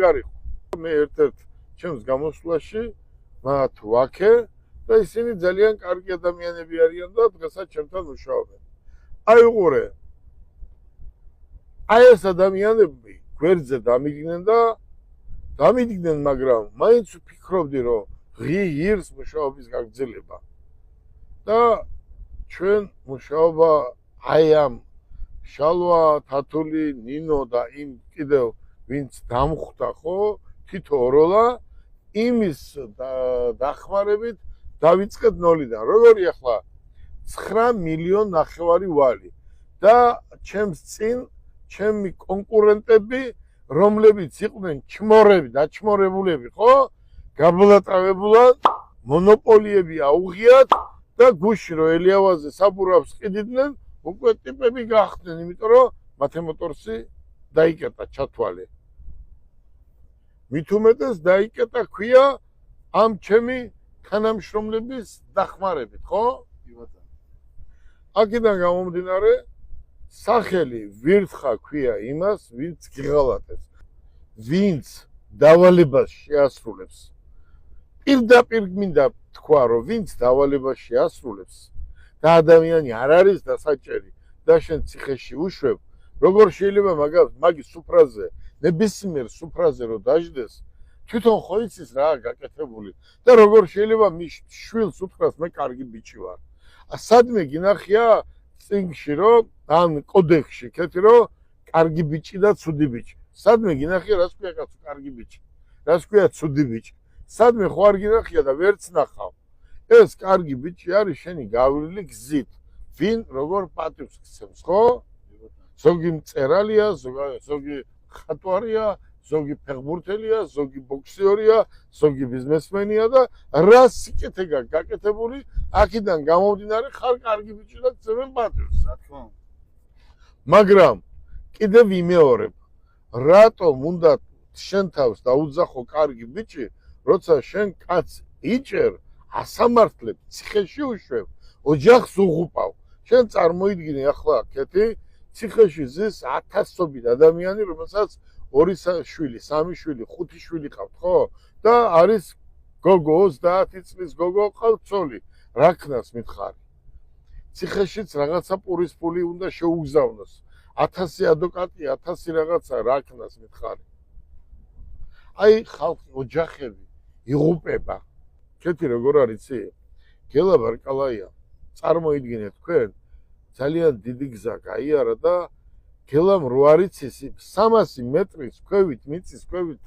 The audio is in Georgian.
გარიყო. მე ერთ-ერთ ჩემს გამოსვლაში მათ ვაქე და ისინი ძალიან კარგი ადამიანები არიან და დღესაც ჩემთან მუშაობენ. აი უყურე. აი ეს ადამიანები გვერდზე დამიდგნენ, მაგრამ მაინც ვფიქრობდი, რომ ღირს მუშაობის გაგრძელება. და ჩვენ მუშაობა აი ამ შალვა, თათული, ნინო და იმ კიდევ ვინც დამხვდა ხო, თითო როლა იმის დახმარებით დავიწყეთ ნოლიდან. როგორი ახლა 9 მილიონი ნახევარი ვალი და ჩემს წინ ჩემი კონკურენტები, რომლებიც იყვნენ დაჩმორებულები, ხო? გაბლატავებულად მონოპოლიები აუღიათ და გუში რო ელიავაზე საბურავს ყიდიდნენ, უკვე ტიპები გახდნენ, იმიტომ რომ მათემოტორსი დაიკეტა ჩათვალე. მით უმეტეს დაიკეტა ქვია ამ ჩემი თანამშრომლების დახმარებით, ხო? აქედან გამომდინარე სახელი ვირთხა ქვია იმას, ვინც გიღალატებს, ვინც დავალებას შეასრულებს. პირდაპირ მინდა თქვა, რომ ვინც დავალებას შეასრულებს და ადამიანი არ არის დასაჭერი და შენ ციხეში უშვებ, როგორ შეიძლება მაგის სუფრაზე, ნებისმიერ სუფრაზე რომ დაждდეს, თვითონ ხო იცის რა გაკეთებული და როგორ შეიძლება მის შვილს უთხრას მე კარგი ბიჭი ვარ. სადმე გინახია წინგში რომ ან კოდექსში ქეთი რომ კარგი ბიჭი და ცუდი ბიჭი. სადმე გინახია რას ქვია კაცო კარგი ბიჭი, რას ქვია ცუდი ბიჭი. სადმე ხო არ გინახია და ვერც ნახავ. ეს კარგი ბიჭი არის შენი გავლილი გზით. ვინ როგორ პატივს გცემს, ხო? ზოგი მწერალია, ზოგი ხატვარია, ზოგი ფეხბურთელია, ზოგი ბოქსიორია, ზოგი ბიზნესმენია და რა სიკეთე გაკეთებული, აქედან გამომდინარე ხარ კარგი ბიჭი და გცემენ პატივს, რა თქმა უნდა. მაგრამ კიდევ ვიმეორებ, რატომ უნდა შენ თავს დაუძახო კარგი ბიჭი, როცა შენ კაცს იჭერ, ასამართლებ, ციხეში უშვებ, ოჯახს უღუპავ. შენ წარმოიდგინე ახლა კეთი, ციხეში ზის 1000-ობით ადამიანი, რომელსაც 2 შვილი, 3 შვილი, 5 შვილი ყავთ, ხო? და არის გოგო 30 წლის გოგო ყავთ ცოლი. რა ქნას მითხარი? ციხეშიც რაღაცა პურის ფული უნდა შეუგზავნოს. 1000 ადვოკატი, 1000 რაღაცა რა ქნას მითხარი? აი ხალხი, ოჯახები იღუპება. კეთი როგორ არის იცი? გელა ბარკალაია. წარმოიდგინეთ თქვენ, ძალიან დიდი გზა გაიარა და გელამ რო არ იცის 300 მეტრის ქვევით, მიწის ქვევით